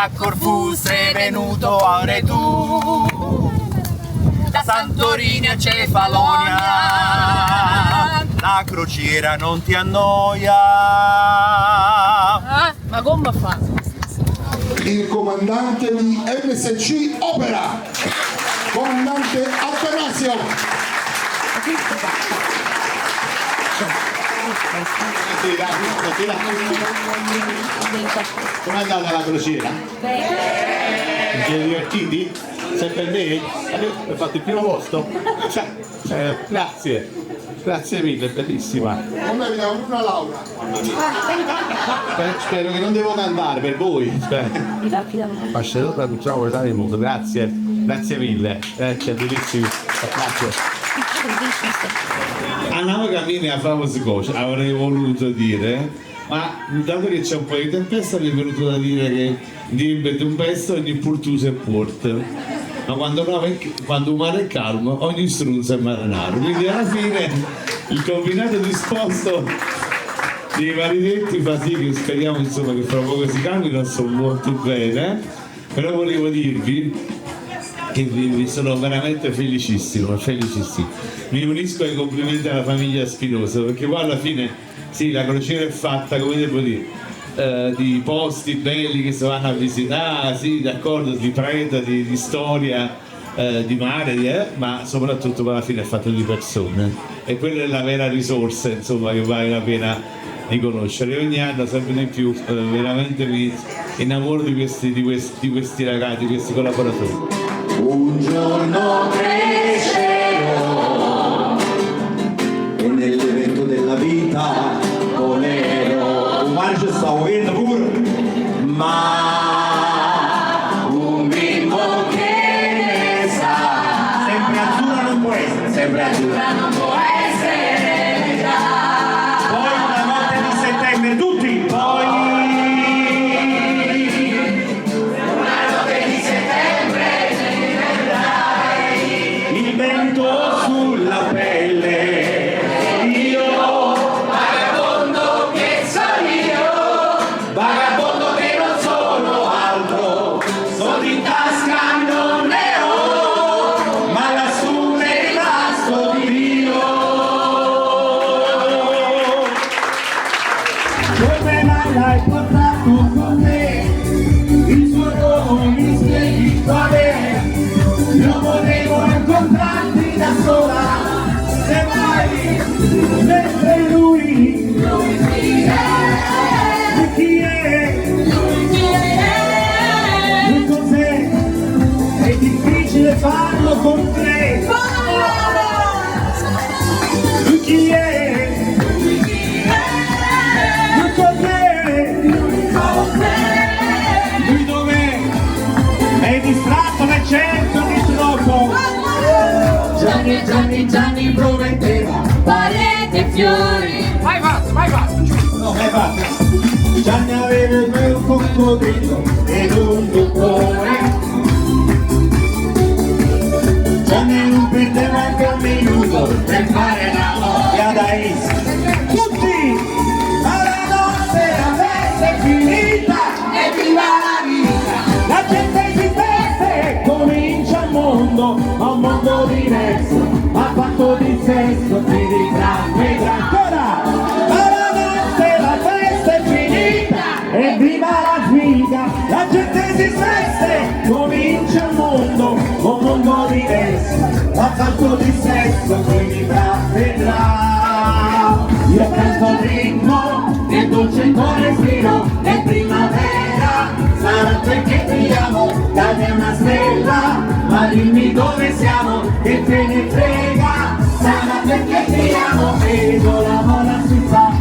da Corfù sei venuto ora tu, da Santorini a Cefalonia, la crociera non ti annoia. Ma come fa? Il comandante di MSC Opera, comandante Attanasio. Com'è andata la crociera? Vi siete divertiti? Sempre lei? Hai fatto il primo posto? Grazie, grazie mille, bellissima. Come abbiamo una laurea. Spero che non devo cantare per voi. Ambasciatore Luciano del mondo, grazie, grazie mille. C'è bellissimo. Grazie. Andiamo cammini a famosa cosa, avrei voluto dire, ma dato che c'è un po' di tempesta mi è venuto da dire che diventa un pezzo ogni purtuso è port, ma quando il mare è calmo ogni strunzo è marinaro, quindi alla fine il combinato disposto dei maledetti fa sì che speriamo insomma che fra poco si calmino, sto molto bene, però volevo dirvi che vi sono veramente felicissimo, felicissimo. Mi unisco ai complimenti alla famiglia Spinosa, perché poi alla fine sì, la crociera è fatta, come devo dire, di posti belli che si vanno a visitare, sì, d'accordo, di preda, di storia, di mare, ma soprattutto alla fine è fatta di persone. E quella è la vera risorsa, insomma, che vale la pena di conoscere. Ogni anno sempre di più veramente mi innamoro di questi ragazzi, di questi collaboratori. Un giorno crescerò e nell'evento della vita volerò un marcio stavo vendo pure, ma un bimbo che ne sa, sempre azzurra non può essere, sempre azzurra non può essere già. Poi una notte di settembre tutti, poi sulla pelle, io vagabondo che sono io, vagabondo che non sono altro, soldi in tasca non ne ho, ma lassù è rimasto Dio. Come mai l'hai portato con te, il suo nome mi spieghi qual è, io volevo incontrarti da sola, se mai, mentre lui chi è? Lui cos'è? È difficile farlo con te. Lui chi è? Lui cos'è? Lui dov'è? È distratto, ma certo di troppo. Gianni prometteva pareti e fiori. Vai basta. No, vai basta. Gianni aveva il mio coccodrillo ed un dottore. Gianni non perdeva anche un minuto per fare l'amore ad Ace. Tutti! Ma la notte adesso è finita e viva la vita. La gente si veste, comincia il mondo, ma un mondo diverso, a fatto di sesso si vedrà ancora. Ma la notte la festa è finita e viva la figa. La gente si veste, comincia il mondo, un mondo diverso, a fatto di sesso si vedrà. Io canto il ritmo del dolce tuo respiro, è primavera, sarà perché ti amo, dammi una stella, ma dimmi dove siamo, che te ne frega, sarà perché ti amo, vedo la mola si fa,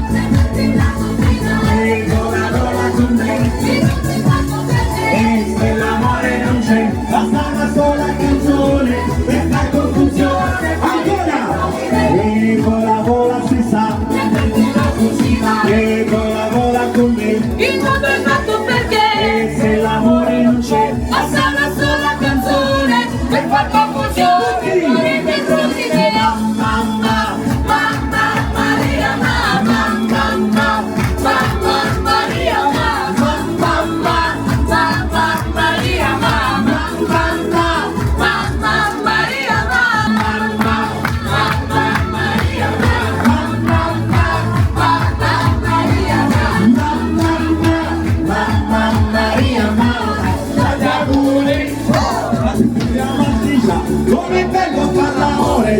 vedo la rola con me, e se l'amore non c'è, basta una sola canzone, per la confusione, ancora, vedo la vola si sa, vedo la vola con me, Il mondo è fatto perché e se l'amore non c'è, basta una sola canzone per far confusione.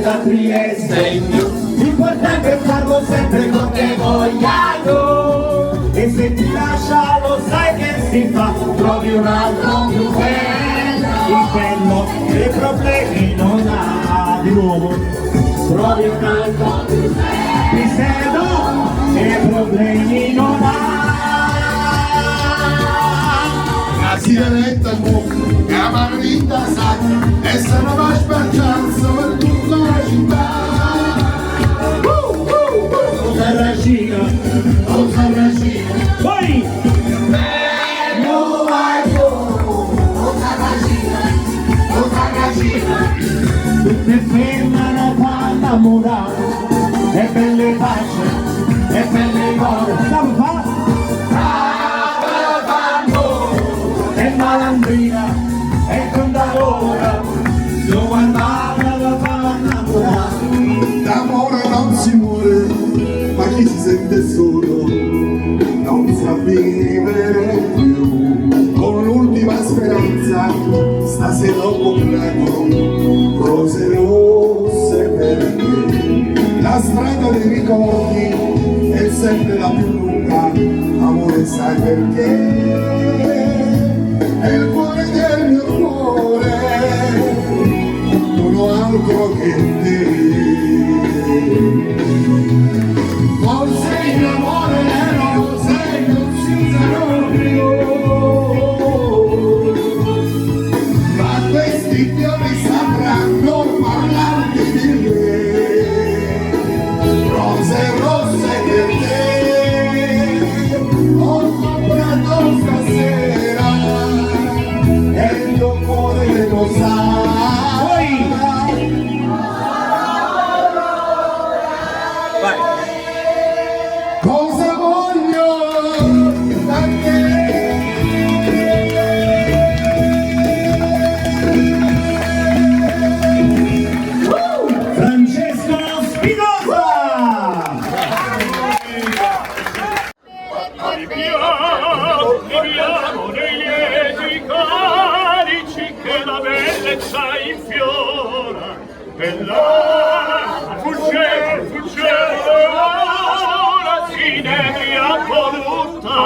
da Trieste in più, l'importante è farlo sempre con te vogliato. E se ti lascia lo sai che si fa, trovi un altro più bello, il bello e problemi non ha di nuovo. Trovi un altro più bello, mi sedo e problemi non ha. La sigaretta è buona, la margarita sacra, e se non va spargianza per tutta la città. Cosa racina, cosa racina, poi non vai più, cosa racina, tutte fermano per innamorare, e belle pace, e belle cose, stiamo fa? E malandrina, e contadora, lo guardava la fa innamorare. D'amore non si muore, ma chi si sente solo non sa vivere più. Con l'ultima speranza stasera ho comprato rose rosse per te. La strada dei ricordi è sempre la più lunga, amore sai perché? È il cuore del mio cuore, non ho altro che te. Forse il amore le rose non si usano più, ma questi fiori sapranno parlarti di me. Rose rosse per te, ho comprato stasera e il tuo cuore lo sa. Cosa voglio da te? Francesco Spinosa! Viviamo nei lieti carici che la bellezza infiora, e là fugge ora si nebbia voluta.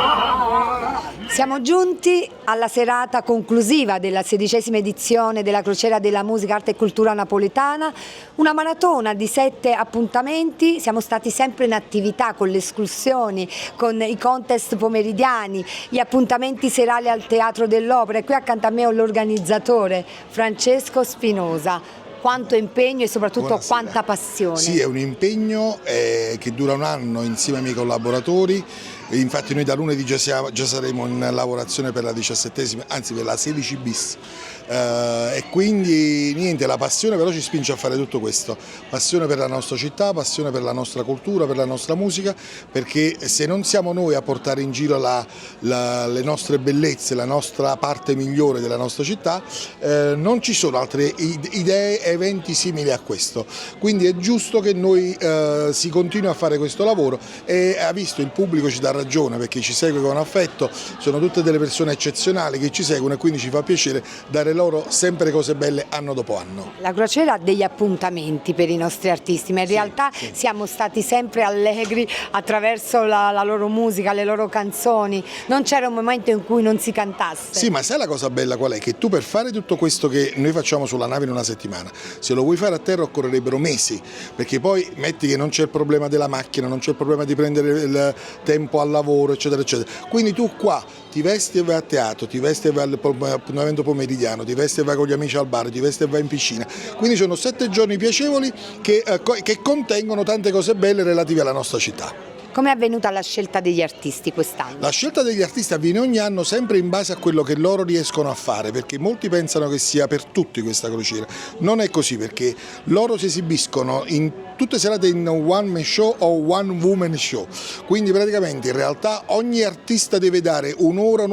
Siamo giunti alla serata conclusiva della 16ª edizione della Crociera della Musica, Arte e Cultura Napoletana, una maratona di 7 appuntamenti. Siamo stati sempre in attività con le escursioni, con i contest pomeridiani, gli appuntamenti serali al Teatro dell'Opera, e qui accanto a me ho l'organizzatore Francesco Spinosa. Quanto impegno e soprattutto Buonasera. quanta passione. Sì, è un impegno che dura un anno insieme ai miei collaboratori. Infatti noi da lunedì già saremo in lavorazione per la 17ª, anzi per la 16 bis. E quindi niente, la passione però ci spinge a fare tutto questo, passione per la nostra città, passione per la nostra cultura, per la nostra musica, perché se non siamo noi a portare in giro le nostre bellezze, la nostra parte migliore della nostra città, non ci sono altre idee e eventi simili a questo, quindi è giusto che noi si continui a fare questo lavoro, e ha visto il pubblico ci dà ragione perché ci segue con affetto, sono tutte delle persone eccezionali che ci seguono e quindi ci fa piacere dare loro sempre cose belle anno dopo anno. La crociera ha degli appuntamenti per i nostri artisti, ma in realtà siamo stati sempre allegri attraverso la loro musica, le loro canzoni, non c'era un momento in cui non si cantasse. Sì, ma sai la cosa bella qual è? Che tu per fare tutto questo che noi facciamo sulla nave in una settimana, se lo vuoi fare a terra occorrerebbero mesi, perché poi metti che non c'è il problema della macchina, non c'è il problema di prendere il tempo al lavoro, eccetera, eccetera. Quindi tu qua ti vesti e vai a teatro, ti vesti e vai a un evento pomeridiano, ti vesti e vai con gli amici al bar, ti vesti e vai in piscina. Quindi sono 7 giorni piacevoli che contengono tante cose belle relative alla nostra città. Come è avvenuta la scelta degli artisti quest'anno? La scelta degli artisti avviene ogni anno sempre in base a quello che loro riescono a fare, perché molti pensano che sia per tutti questa crociera. Non è così, perché loro si esibiscono in tutte serate in one man show o one woman show, quindi praticamente in realtà ogni artista deve dare un'ora e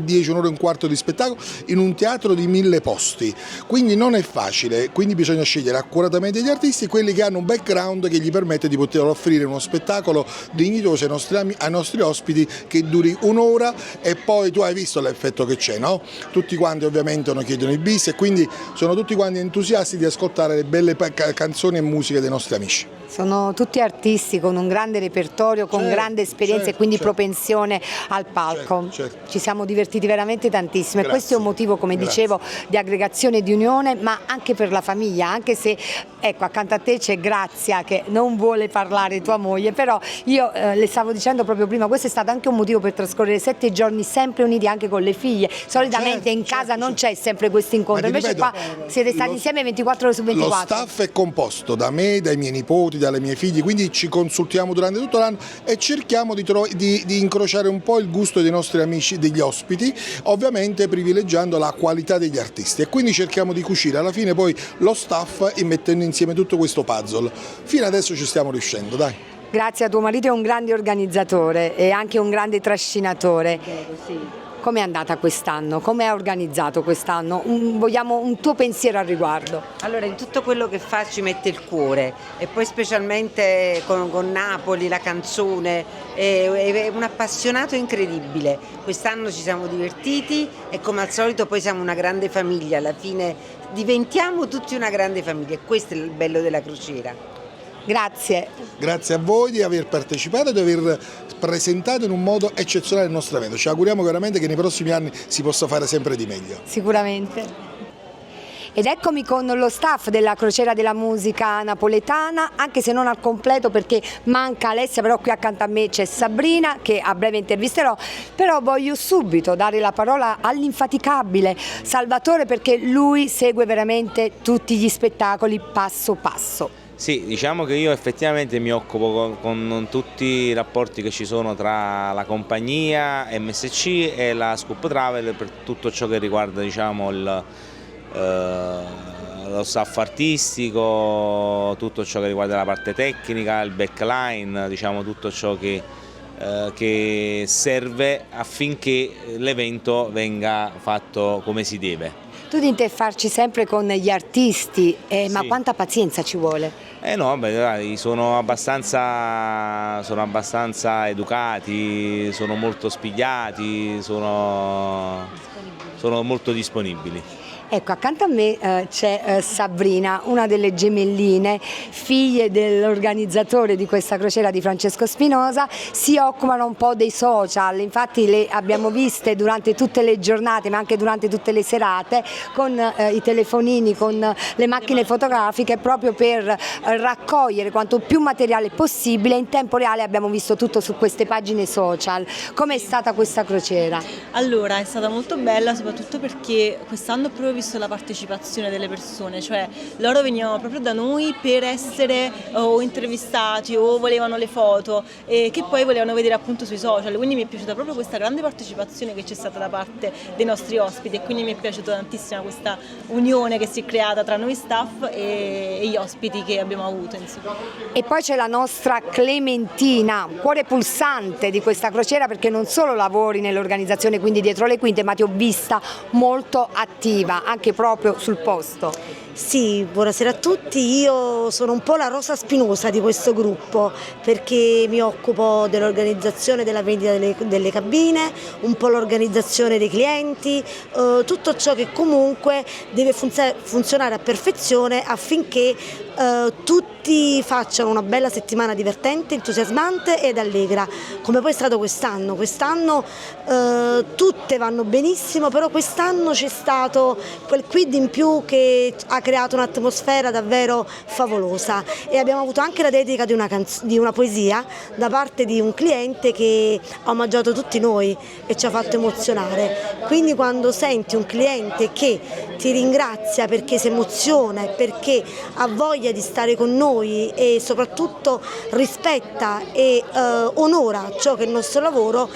10, un'ora e un quarto di spettacolo in un teatro di 1000 posti, quindi non è facile, quindi bisogna scegliere accuratamente gli artisti, quelli che hanno un background che gli permette di poter offrire uno spettacolo tavolo dignitoso ai nostri ospiti, che duri un'ora, e poi tu hai visto l'effetto che c'è, no? Tutti quanti ovviamente non chiedono i bis, e quindi sono tutti quanti entusiasti di ascoltare le belle canzoni e musiche dei nostri amici. Sono tutti artisti con un grande repertorio, con grande esperienza e quindi propensione al palco. Certo. Ci siamo divertiti veramente tantissimo. Grazie. E questo è un motivo, come dicevo, di aggregazione e di unione, ma anche per la famiglia, anche se, ecco, accanto a te c'è Grazia che non vuole parlare, tua moglie, però io le stavo dicendo proprio prima, questo è stato anche un motivo per trascorrere 7 giorni sempre uniti anche con le figlie. Solitamente in casa non c'è sempre questo incontro, invece qua siete stati insieme 24 ore su 24. Lo staff è composto da me, dai miei nipoti, dalle mie figlie, quindi ci consultiamo durante tutto l'anno e cerchiamo di incrociare un po' il gusto dei nostri amici, degli ospiti, ovviamente privilegiando la qualità degli artisti, e quindi cerchiamo di cucire alla fine poi lo staff e mettendo insieme tutto questo puzzle. Fino adesso ci stiamo riuscendo, dai. Grazie a tuo marito, è un grande organizzatore e anche un grande trascinatore. Com'è andata quest'anno? Come è organizzato quest'anno? Vogliamo un tuo pensiero al riguardo. Allora, in tutto quello che fa ci mette il cuore, e poi specialmente con Napoli, la canzone, è un appassionato incredibile. Quest'anno ci siamo divertiti e come al solito poi siamo una grande famiglia, alla fine diventiamo tutti una grande famiglia, e questo è il bello della crociera. Grazie. Grazie a voi di aver partecipato e di aver presentato in un modo eccezionale il nostro evento. Ci auguriamo veramente che nei prossimi anni si possa fare sempre di meglio. Sicuramente. Ed eccomi con lo staff della Crociera della Musica Napoletana, anche se non al completo perché manca Alessia, però qui accanto a me c'è Sabrina che a breve intervisterò, però voglio subito dare la parola all'infaticabile Salvatore, perché lui segue veramente tutti gli spettacoli passo passo. Sì, diciamo che io effettivamente mi occupo con tutti i rapporti che ci sono tra la compagnia MSC e la Scoop Travel per tutto ciò che riguarda, diciamo, lo staff artistico, tutto ciò che riguarda la parte tecnica, il backline, diciamo tutto ciò che serve affinché l'evento venga fatto come si deve. Tu di interfacci sempre con gli artisti, ma Sì. quanta pazienza ci vuole? No, beh, dai, sono abbastanza educati, sono molto spigliati, sono molto disponibili. Ecco, accanto a me c'è Sabrina, una delle gemelline, figlie dell'organizzatore di questa crociera di Francesco Spinosa, si occupano un po' dei social, infatti le abbiamo viste durante tutte le giornate ma anche durante tutte le serate con i telefonini, con le macchine fotografiche, proprio per raccogliere quanto più materiale possibile. In tempo reale abbiamo visto tutto su queste pagine social. Com'è stata questa crociera? Allora, è stata molto bella, soprattutto perché quest'anno ho proprio visto la partecipazione delle persone, cioè loro venivano proprio da noi per essere o intervistati o volevano le foto che poi volevano vedere appunto sui social, quindi mi è piaciuta proprio questa grande partecipazione che c'è stata da parte dei nostri ospiti, e quindi mi è piaciuta tantissimo questa unione che si è creata tra noi staff e gli ospiti che abbiamo avuto, insomma. E poi c'è la nostra Clementina, cuore pulsante di questa crociera, perché non solo lavori nell'organizzazione, quindi dietro le quinte, ma ti ho vista molto attiva anche proprio sul posto. Sì, buonasera a tutti, io sono un po' la rosa spinosa di questo gruppo perché mi occupo dell'organizzazione della vendita delle cabine, un po' l'organizzazione dei clienti, tutto ciò che comunque deve funzionare a perfezione affinché tutti facciano una bella settimana divertente, entusiasmante ed allegra, come poi è stato quest'anno. Quest'anno tutte vanno benissimo, però quest'anno c'è stato quel quid in più che ha creato un'atmosfera davvero favolosa, e abbiamo avuto anche la dedica di una poesia da parte di un cliente che ha omaggiato tutti noi e ci ha fatto emozionare. Quindi quando senti un cliente che ti ringrazia perché si emoziona e perché ha voglia di stare con noi e soprattutto rispetta e onora ciò che è il nostro lavoro,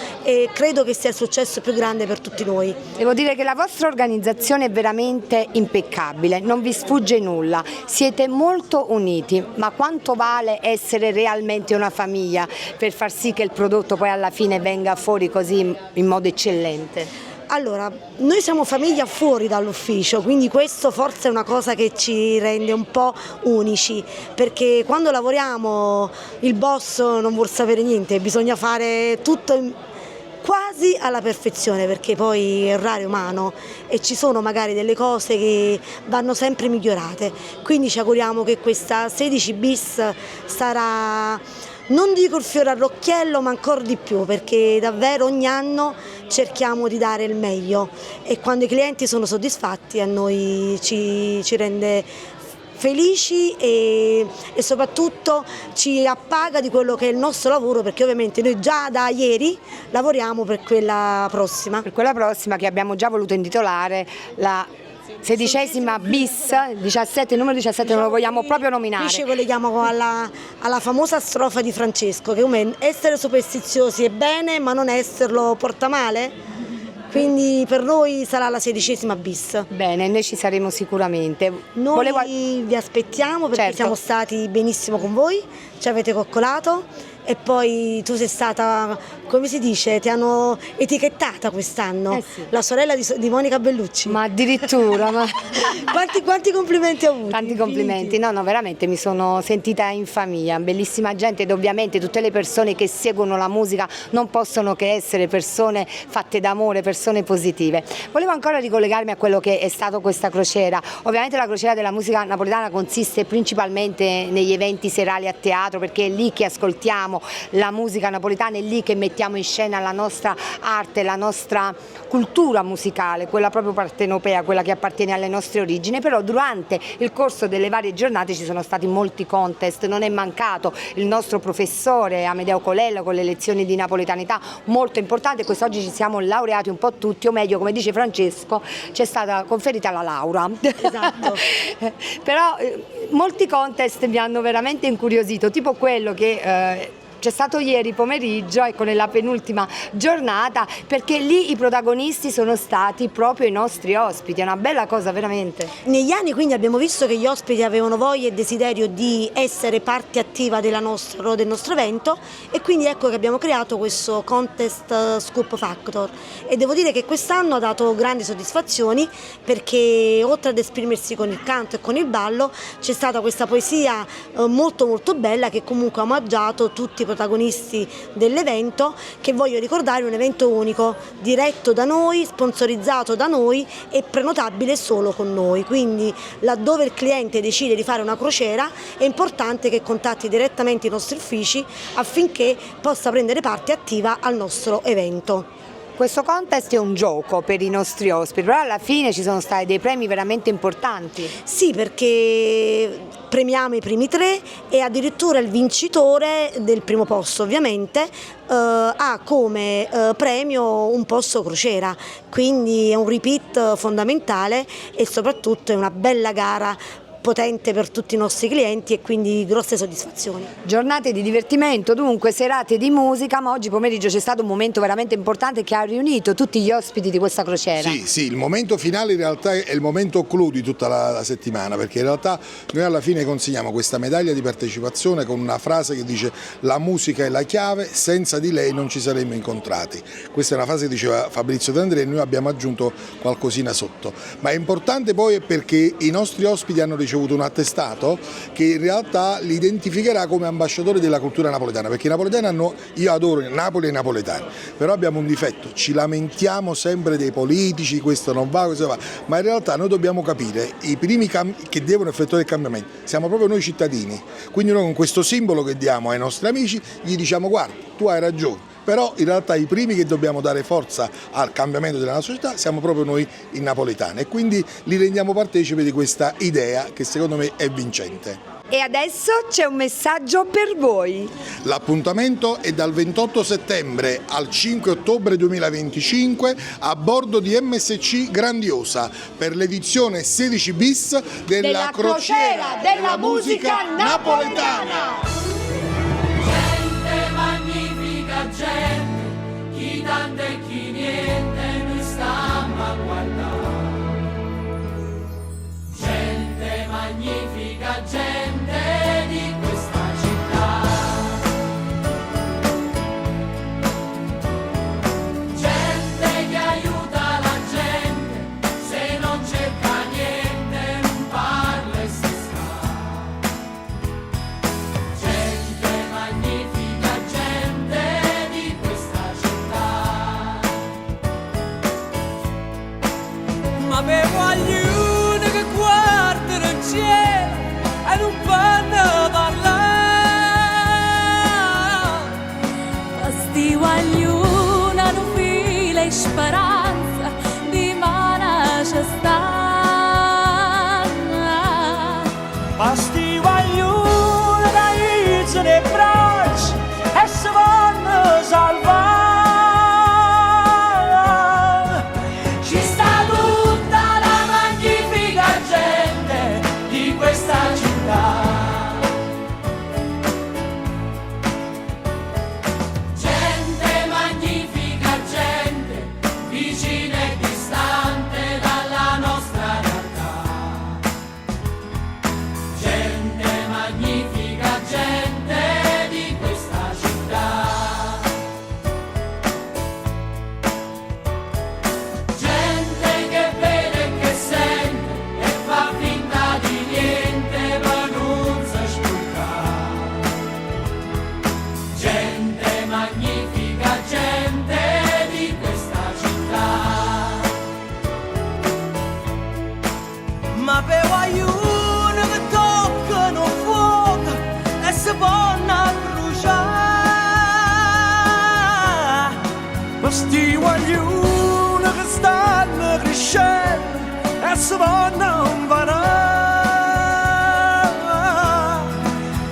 credo che sia il successo più grande per tutti noi. Devo dire che la vostra organizzazione è veramente impeccabile, non vi sfugge nulla, siete molto uniti, ma quanto vale essere realmente una famiglia per far sì che il prodotto poi alla fine venga fuori così in modo eccellente? Allora, noi siamo famiglia fuori dall'ufficio, quindi questo forse è una cosa che ci rende un po' unici, perché quando lavoriamo il boss non vuol sapere niente, bisogna fare tutto quasi alla perfezione, perché poi errare è umano e ci sono magari delle cose che vanno sempre migliorate, quindi ci auguriamo che questa 16 bis sarà, non dico il fiore all'occhiello, ma ancora di più, perché davvero ogni anno cerchiamo di dare il meglio e quando i clienti sono soddisfatti a noi ci rende felici e soprattutto ci appaga di quello che è il nostro lavoro, perché ovviamente noi già da ieri lavoriamo per quella prossima. Per quella prossima che abbiamo già voluto intitolare la 16ª bis, 17, il numero 17 non lo vogliamo proprio nominare. Qui ci colleghiamo alla famosa strofa di Francesco, che come essere superstiziosi è bene, ma non esserlo porta male. Quindi per noi sarà la 16ª bis. Bene, noi ci saremo sicuramente. Noi vi aspettiamo perché Certo. siamo stati benissimo con voi, ci avete coccolato e poi tu sei stata, come si dice, ti hanno etichettata quest'anno, sì. la sorella di Monica Bellucci. Ma addirittura, ma... quanti complimenti ho avuto? Tanti complimenti, no veramente mi sono sentita in famiglia, bellissima gente ed ovviamente tutte le persone che seguono la musica non possono che essere persone fatte d'amore, persone positive. Volevo ancora ricollegarmi a quello che è stato questa crociera. Ovviamente la crociera della musica napoletana consiste principalmente negli eventi serali a teatro, perché è lì che ascoltiamo la musica napoletana, è lì che mettiamo in scena la nostra arte, la nostra cultura musicale, quella proprio partenopea, quella che appartiene alle nostre origini, però durante il corso delle varie giornate ci sono stati molti contest, non è mancato il nostro professore Amedeo Colello con le lezioni di napoletanità molto importante, quest'oggi ci siamo laureati un po' tutti, o meglio come dice Francesco ci è stata conferita la laurea. Esatto. Però molti contest mi hanno veramente incuriosito, tipo quello che c'è stato ieri pomeriggio, ecco, nella penultima giornata, perché lì i protagonisti sono stati proprio i nostri ospiti, è una bella cosa veramente. Negli anni quindi abbiamo visto che gli ospiti avevano voglia e desiderio di essere parte attiva del nostro evento e quindi ecco che abbiamo creato questo contest Scoop Factor e devo dire che quest'anno ha dato grandi soddisfazioni perché oltre ad esprimersi con il canto e con il ballo c'è stata questa poesia molto molto bella che comunque ha omaggiato tutti i protagonisti dell'evento, che voglio ricordare è un evento unico, diretto da noi, sponsorizzato da noi e prenotabile solo con noi, quindi laddove il cliente decide di fare una crociera è importante che contatti direttamente i nostri uffici affinché possa prendere parte attiva al nostro evento. Questo contest è un gioco per i nostri ospiti, però alla fine ci sono stati dei premi veramente importanti. Sì, perché premiamo i primi 3 e addirittura il vincitore del primo posto ovviamente ha come premio un posto crociera, quindi è un repeat fondamentale e soprattutto è una bella gara potente per tutti i nostri clienti e quindi grosse soddisfazioni. Giornate di divertimento, dunque serate di musica, ma oggi pomeriggio c'è stato un momento veramente importante che ha riunito tutti gli ospiti di questa crociera. Sì, il momento finale in realtà è il momento clou di tutta la settimana, perché in realtà noi alla fine consegniamo questa medaglia di partecipazione con una frase che dice: la musica è la chiave, senza di lei non ci saremmo incontrati. Questa è una frase che diceva Fabrizio De André e noi abbiamo aggiunto qualcosina sotto, ma è importante poi perché i nostri ospiti hanno ricevuto un attestato che in realtà li identificherà come ambasciatori della cultura napoletana, perché i napoletani io adoro Napoli e i napoletani, però abbiamo un difetto, ci lamentiamo sempre dei politici, questo non va, questo va, ma in realtà noi dobbiamo capire i primi che devono effettuare il cambiamento, siamo proprio noi cittadini, quindi noi con questo simbolo che diamo ai nostri amici gli diciamo: guarda, tu hai ragione. Però in realtà i primi che dobbiamo dare forza al cambiamento della nostra società siamo proprio noi i napoletani e quindi li rendiamo partecipi di questa idea che secondo me è vincente. E adesso c'è un messaggio per voi. L'appuntamento è dal 28 settembre al 5 ottobre 2025 a bordo di MSC Grandiosa per l'edizione 16 bis della crociera della musica napoletana. Gente, chi tanto e chi niente, noi stiamo a guardare. Gente magnifica, gente di questa città. Gente che aiuta la magnifica gente di questa città. Gente che vede e che sente e fa finta di niente ma non sa spurcare. Gente magnifica gente di questa città. Ma per aiuto che toccano fuoco e si vanno bruciare. Questi guaglioni che stanno crescendo e si vanno imparare.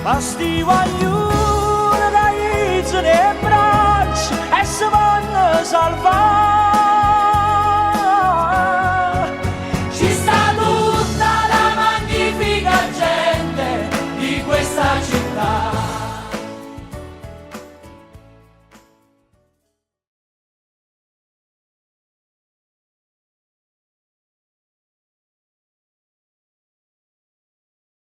Questi guaglioni che aizzano le braccia e si vanno salvare.